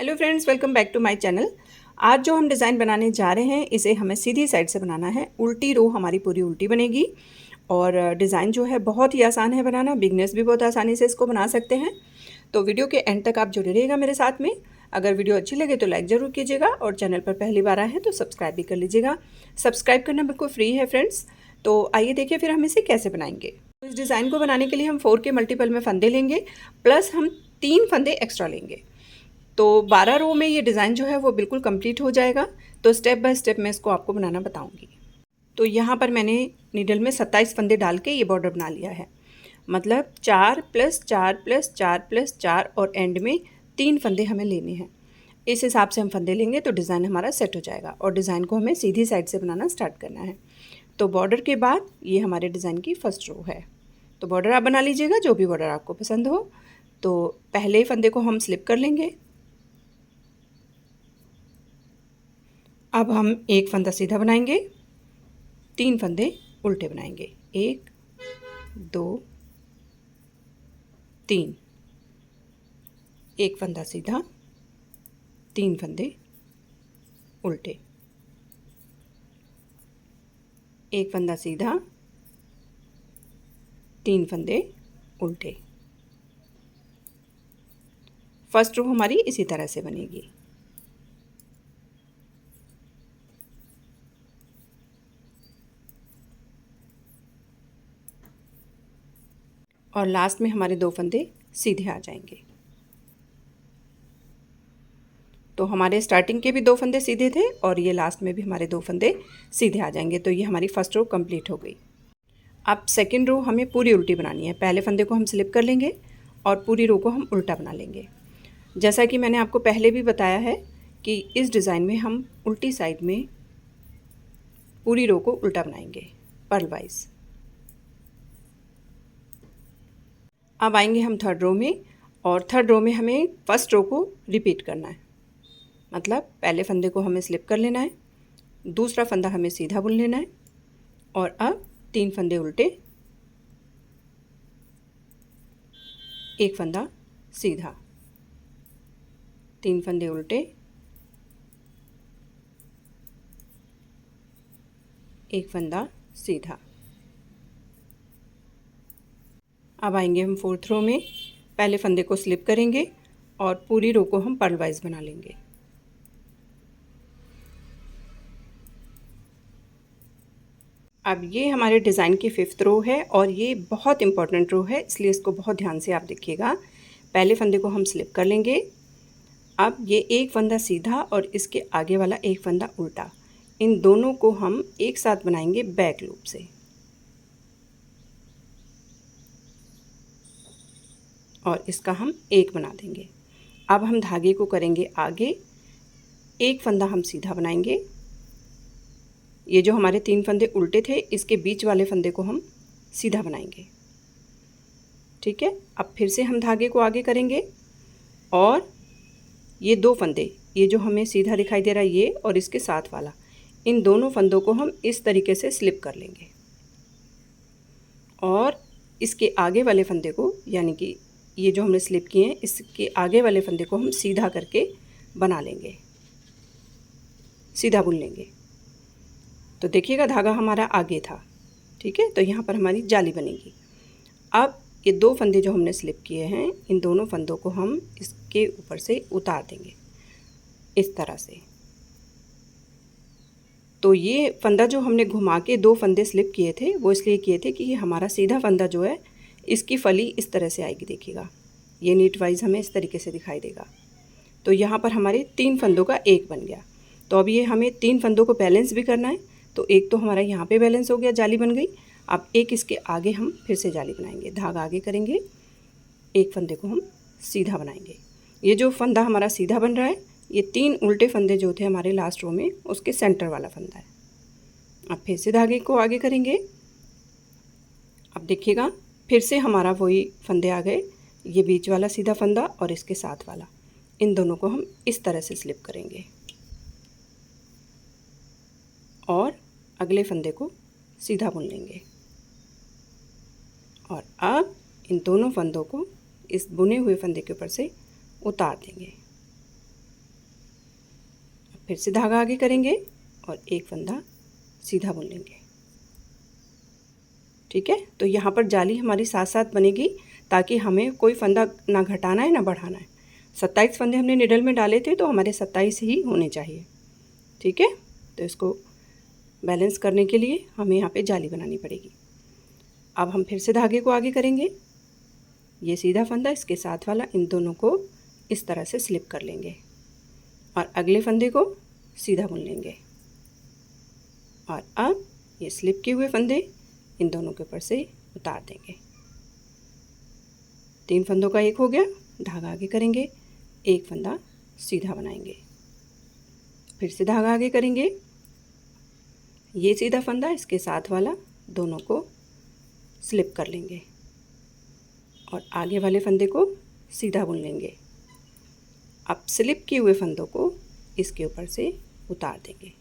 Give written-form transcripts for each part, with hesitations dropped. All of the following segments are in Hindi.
Hello friends, welcome back to my channel. आज जो हम डिज़ाइन बनाने जा रहे हैं इसे हमें सीधी साइड से बनाना है। उल्टी रो हमारी पूरी उल्टी बनेगी और डिज़ाइन जो है बहुत ही आसान है बनाना। बिगनर्स भी बहुत आसानी से इसको बना सकते हैं। तो वीडियो के एंड तक आप जुड़े रहिएगा मेरे साथ में। अगर वीडियो अच्छी लगे तो लाइक ज़रूर कीजिएगा और चैनल पर पहली बार आए हैं तो सब्सक्राइब भी कर लीजिएगा। सब्सक्राइब करना बिल्कुल फ्री है फ्रेंड्स। तो आइए देखिए फिर हम इसे कैसे बनाएंगे। इस डिज़ाइन को बनाने के लिए हम 4 के मल्टीपल में फंदे लेंगे, प्लस हम 3 फंदे एक्स्ट्रा लेंगे। तो 12 रो में ये डिज़ाइन जो है वो बिल्कुल कंप्लीट हो जाएगा। तो स्टेप बाय स्टेप मैं इसको आपको बनाना बताऊंगी। तो यहाँ पर मैंने नीडल में 27 फंदे डाल के ये बॉर्डर बना लिया है। मतलब 4 + 4 + 4 + 4 और एंड में 3 फंदे हमें लेने हैं। इस हिसाब से हम फंदे लेंगे तो डिज़ाइन हमारा सेट हो जाएगा और डिज़ाइन को हमें सीधी साइड से बनाना स्टार्ट करना है। तो बॉर्डर के बाद ये हमारे डिज़ाइन की फर्स्ट रो है। तो बॉर्डर आप बना लीजिएगा, जो भी बॉर्डर आपको पसंद हो। तो पहले फंदे को हम स्लिप कर लेंगे। अब हम एक फंदा सीधा बनाएंगे, 3 फंदे उल्टे बनाएंगे। 1 2 3। एक फंदा सीधा, 3 फंदे उल्टे। एक फंदा सीधा, 3 फंदे उल्टे। फर्स्ट रो हमारी इसी तरह से बनेगी। और लास्ट में हमारे 2 फंदे सीधे आ जाएंगे। तो हमारे स्टार्टिंग के भी 2 फंदे सीधे थे और ये लास्ट में भी हमारे 2 फंदे सीधे आ जाएंगे। तो ये हमारी फर्स्ट रो कंप्लीट हो गई। अब सेकंड रो हमें पूरी उल्टी बनानी है। पहले फंदे को हम स्लिप कर लेंगे और पूरी रो को हम उल्टा बना लेंगे। जैसा कि मैंने आपको पहले भी बताया है कि इस डिज़ाइन में हम उल्टी साइड में पूरी रो को उल्टा बनाएंगे पर्ल वाइज। अब आएंगे हम थर्ड रो में और थर्ड रो में हमें फर्स्ट रो को रिपीट करना है। मतलब पहले फंदे को हमें स्लिप कर लेना है, दूसरा फंदा हमें सीधा बुन लेना है और अब 3 फंदे उल्टे, एक फंदा सीधा, 3 फंदे उल्टे, एक फंदा सीधा। अब आएंगे हम फोर्थ रो में। पहले फंदे को स्लिप करेंगे और पूरी रो को हम पर्ल वाइज बना लेंगे। अब ये हमारे डिज़ाइन की 5th रो है और ये बहुत इंपॉर्टेंट रो है, इसलिए इसको बहुत ध्यान से आप देखिएगा। पहले फंदे को हम स्लिप कर लेंगे। अब ये एक फंदा सीधा और इसके आगे वाला एक फंदा उल्टा, इन दोनों को हम एक साथ बनाएंगे बैक लूप से। और इसका हम एक बना देंगे। अब हम धागे को करेंगे आगे, एक फंदा हम सीधा बनाएंगे। ये जो हमारे 3 फंदे उल्टे थे इसके बीच वाले फंदे को हम सीधा बनाएंगे। ठीक है। अब फिर से हम धागे को आगे करेंगे और ये 2 फंदे, ये जो हमें सीधा दिखाई दे रहा है ये और इसके साथ वाला, इन दोनों फंदों को हम इस तरीके से स्लिप कर लेंगे और इसके आगे वाले फंदे को, यानी कि ये जो हमने स्लिप किए हैं इसके आगे वाले फंदे को हम सीधा करके बना लेंगे, सीधा बुन लेंगे। तो देखिएगा धागा हमारा आगे था। ठीक है। तो यहाँ पर हमारी जाली बनेगी। अब ये 2 फंदे जो हमने स्लिप किए हैं इन दोनों फंदों को हम इसके ऊपर से उतार देंगे इस तरह से। तो ये फंदा जो हमने घुमा के 2 फंदे स्लिप किए थे वो इसलिए किए थे कि ये हमारा सीधा फंदा जो है इसकी फली इस तरह से आएगी। देखिएगा ये नीट वाइज हमें इस तरीके से दिखाई देगा। तो यहाँ पर हमारे 3 फंदों का एक बन गया। तो अब ये हमें 3 फंदों को बैलेंस भी करना है। तो एक तो हमारा यहाँ पे बैलेंस हो गया, जाली बन गई। अब एक इसके आगे हम फिर से जाली बनाएंगे, धागा आगे करेंगे, एक फंदे को हम सीधा बनाएंगे। ये जो फंदा हमारा सीधा बन रहा है ये 3 उल्टे फंदे जो थे हमारे लास्ट रो में उसके सेंटर वाला फंदा है। अब फिर से धागे को आगे करेंगे। अब देखिएगा फिर से हमारा वही फंदे आ गए, ये बीच वाला सीधा फंदा और इसके साथ वाला, इन दोनों को हम इस तरह से स्लिप करेंगे और अगले फंदे को सीधा बुन लेंगे। और अब इन दोनों फंदों को इस बुने हुए फंदे के ऊपर से उतार देंगे। फिर से धागा आगे करेंगे और एक फंदा सीधा बुन लेंगे। ठीक है, तो यहाँ पर जाली हमारी साथ साथ बनेगी ताकि हमें कोई फंदा ना घटाना है ना बढ़ाना है। 27 फंदे हमने निडल में डाले थे तो हमारे 27 ही होने चाहिए। ठीक है, तो इसको बैलेंस करने के लिए हमें यहाँ पे जाली बनानी पड़ेगी। अब हम फिर से धागे को आगे करेंगे, ये सीधा फंदा इसके साथ वाला, इन दोनों को इस तरह से स्लिप कर लेंगे और अगले फंदे को सीधा बुन लेंगे। और अब ये स्लिप किए हुए फंदे इन दोनों के ऊपर से उतार देंगे। 3 फंदों का एक हो गया, धागा आगे करेंगे, एक फंदा सीधा बनाएंगे, फिर से धागा आगे करेंगे, ये सीधा फंदा इसके साथ वाला, दोनों को स्लिप कर लेंगे और आगे वाले फंदे को सीधा बुन लेंगे। अब स्लिप किए हुए फंदों को इसके ऊपर से उतार देंगे।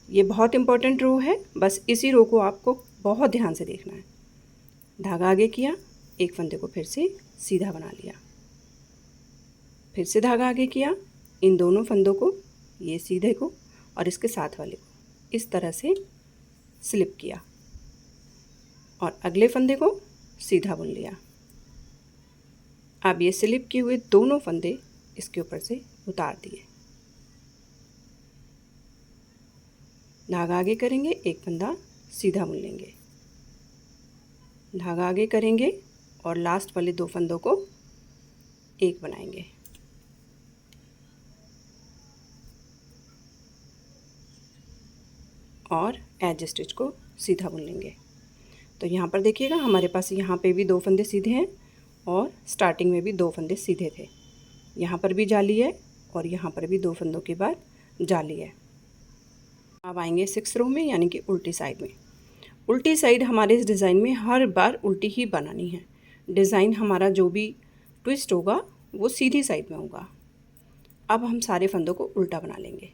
ये बहुत इम्पोर्टेंट रो है, बस इसी रो को आपको बहुत ध्यान से देखना है। धागा आगे किया, एक फंदे को फिर से सीधा बना लिया, फिर से धागा आगे किया, इन दोनों फंदों को, ये सीधे को और इसके साथ वाले को इस तरह से स्लिप किया और अगले फंदे को सीधा बुन लिया। अब ये स्लिप किए हुए दोनों फंदे इसके ऊपर से उतार दिए। धागा आगे करेंगे, एक फंदा सीधा बुन लेंगे, धागा आगे करेंगे और लास्ट वाले 2 फंदों को एक बनाएंगे। और एज स्टिच को सीधा बुन लेंगे। तो यहाँ पर देखिएगा हमारे पास यहाँ पे भी 2 फंदे सीधे हैं और स्टार्टिंग में भी 2 फंदे सीधे थे। यहाँ पर भी जाली है और यहाँ पर भी 2 फंदों के बाद जाली है। अब आएंगे 6 रो में, यानी कि उल्टी साइड में। उल्टी साइड हमारे इस डिज़ाइन में हर बार उल्टी ही बनानी है। डिज़ाइन हमारा जो भी ट्विस्ट होगा वो सीधी साइड में होगा। अब हम सारे फंदों को उल्टा बना लेंगे।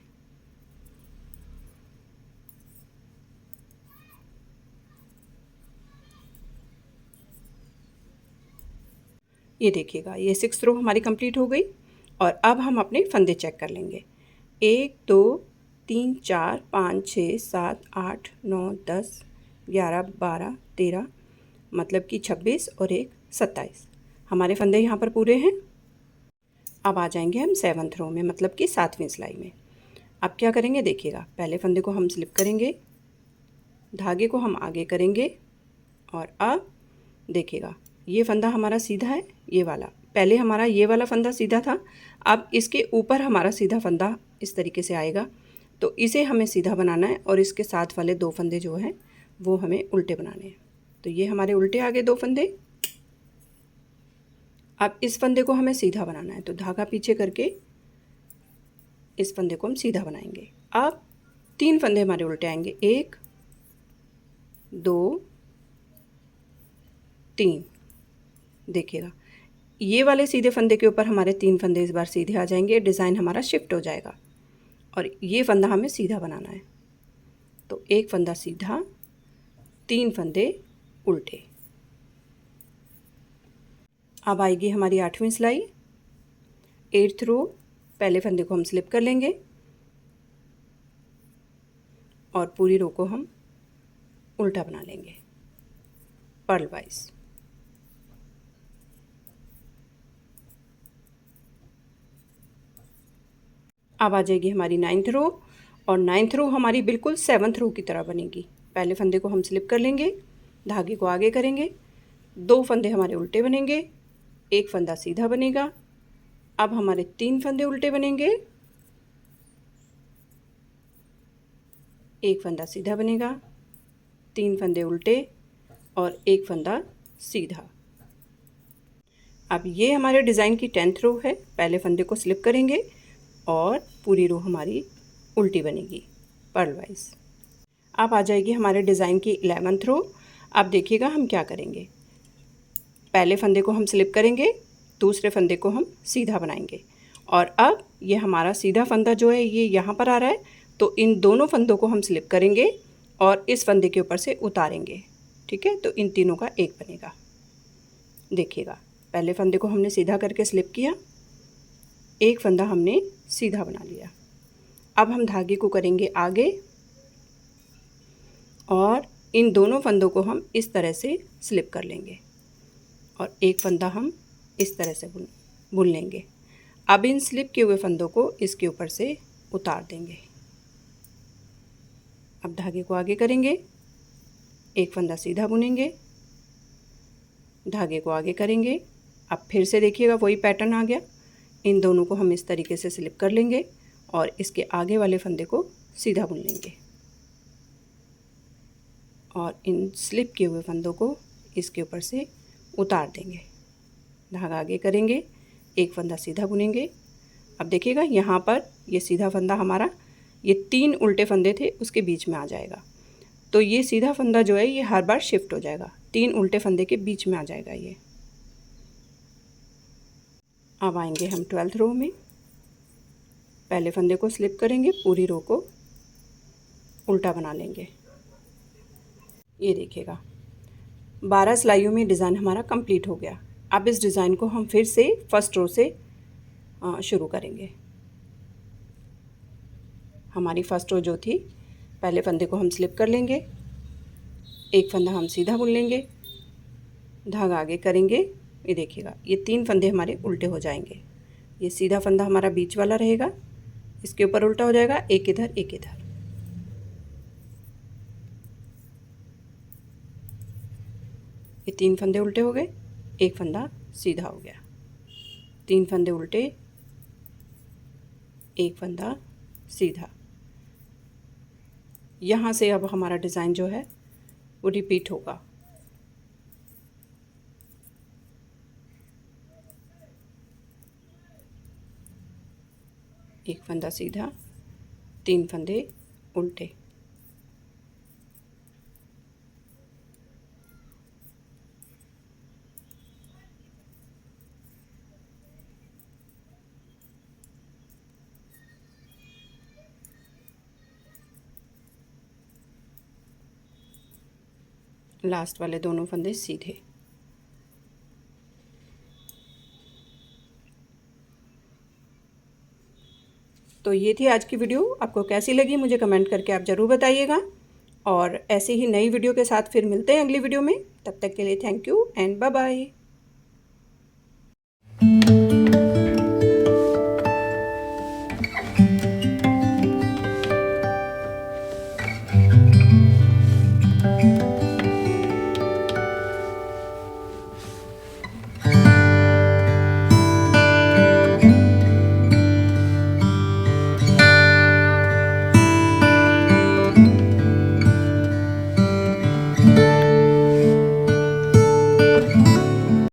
ये देखिएगा, ये 6 रो हमारी कंप्लीट हो गई और अब हम अपने फंदे चेक कर लेंगे। 1 2 3 4 5 6 7 8 9 10 11 12 13, मतलब कि 26 और एक 27 हमारे फंदे यहाँ पर पूरे हैं। अब आ जाएंगे हम 7th रो में, मतलब कि 7वीं सिलाई में। अब क्या करेंगे देखिएगा, पहले फंदे को हम स्लिप करेंगे, धागे को हम आगे करेंगे और अब देखिएगा ये फंदा हमारा सीधा है, ये वाला पहले हमारा ये वाला फंदा सीधा था, अब इसके ऊपर हमारा सीधा फंदा इस तरीके से आएगा, तो इसे हमें सीधा बनाना है और इसके साथ वाले 2 फंदे जो हैं वो हमें उल्टे बनाने हैं। तो ये हमारे उल्टे आ गए 2 फंदे। अब इस फंदे को हमें सीधा बनाना है, तो धागा पीछे करके इस फंदे को हम सीधा बनाएंगे। अब 3 फंदे हमारे उल्टे आएंगे, 1 2 3। देखिएगा ये वाले सीधे फंदे के ऊपर हमारे 3 फंदे इस बार सीधे आ जाएंगे, डिज़ाइन हमारा शिफ्ट हो जाएगा और ये फंदा हमें सीधा बनाना है। तो एक फंदा सीधा, 3 फंदे उल्टे। अब आएगी हमारी 8वीं सिलाई। 8th रो, पहले फंदे को हम स्लिप कर लेंगे और पूरी रो को हम उल्टा बना लेंगे पर्ल वाइज। अब आ जाएगी हमारी 9th रो और 9th रो हमारी बिल्कुल 7th रो की तरह बनेगी। पहले फंदे को हम स्लिप कर लेंगे, धागे को आगे करेंगे, 2 फंदे हमारे उल्टे बनेंगे, एक फंदा सीधा बनेगा। अब हमारे 3 फंदे उल्टे बनेंगे, एक फंदा सीधा बनेगा, 3 फंदे उल्टे और एक फंदा सीधा। अब ये हमारे डिज़ाइन की 10th रो है। पहले फंदे को स्लिप करेंगे और पूरी रो हमारी उल्टी बनेगी पर्ल वाइज। अब आ जाएगी हमारे डिज़ाइन की 11th रो। अब देखिएगा हम क्या करेंगे, पहले फंदे को हम स्लिप करेंगे, दूसरे फंदे को हम सीधा बनाएंगे और अब ये हमारा सीधा फंदा जो है ये यहाँ पर आ रहा है, तो इन दोनों फंदों को हम स्लिप करेंगे और इस फंदे के ऊपर से उतारेंगे। ठीक है, तो इन तीनों का एक बनेगा। देखिएगा पहले फंदे को हमने सीधा करके स्लिप किया, एक फंदा हमने सीधा बना लिया, अब हम धागे को करेंगे आगे और इन दोनों फंदों को हम इस तरह से स्लिप कर लेंगे और एक फंदा हम इस तरह से बुन लेंगे। अब इन स्लिप किए हुए फंदों को इसके ऊपर से उतार देंगे। अब धागे को आगे करेंगे, एक फंदा सीधा बुनेंगे, धागे को आगे करेंगे। अब फिर से देखिएगा वही पैटर्न आ गया। इन दोनों को हम इस तरीके से स्लिप कर लेंगे और इसके आगे वाले फंदे को सीधा बुन लेंगे और इन स्लिप किए हुए फंदों को इसके ऊपर से उतार देंगे। धागा आगे करेंगे, एक फंदा सीधा बुनेंगे। अब देखिएगा यहाँ पर ये सीधा फंदा हमारा, ये 3 उल्टे फंदे थे उसके बीच में आ जाएगा। तो ये सीधा फंदा जो है ये हर बार शिफ्ट हो जाएगा, 3 उल्टे फंदे के बीच में आ जाएगा ये। अब आएंगे हम 12th रो में। पहले फंदे को स्लिप करेंगे, पूरी रो को उल्टा बना लेंगे। ये देखिएगा 12 सिलाइयों में डिज़ाइन हमारा कंप्लीट हो गया। अब इस डिज़ाइन को हम फिर से फर्स्ट रो से शुरू करेंगे। हमारी फर्स्ट रो जो थी, पहले फंदे को हम स्लिप कर लेंगे, एक फंदा हम सीधा बुन लेंगे, धागा आगे करेंगे। ये देखिएगा ये 3 फंदे हमारे उल्टे हो जाएंगे। ये सीधा फंदा हमारा बीच वाला रहेगा, इसके ऊपर उल्टा हो जाएगा, एक इधर एक इधर। ये 3 फंदे उल्टे हो गए, एक फंदा सीधा हो गया, 3 फंदे उल्टे, एक फंदा सीधा। यहाँ से अब हमारा डिज़ाइन जो है वो रिपीट होगा। एक फंदा सीधा, 3 फंदे उल्टे। लास्ट वाले दोनों फंदे सीधे। तो ये थी आज की वीडियो। आपको कैसी लगी मुझे कमेंट करके आप ज़रूर बताइएगा और ऐसे ही नई वीडियो के साथ फिर मिलते हैं अगली वीडियो में। तब तक के लिए thank you and bye bye.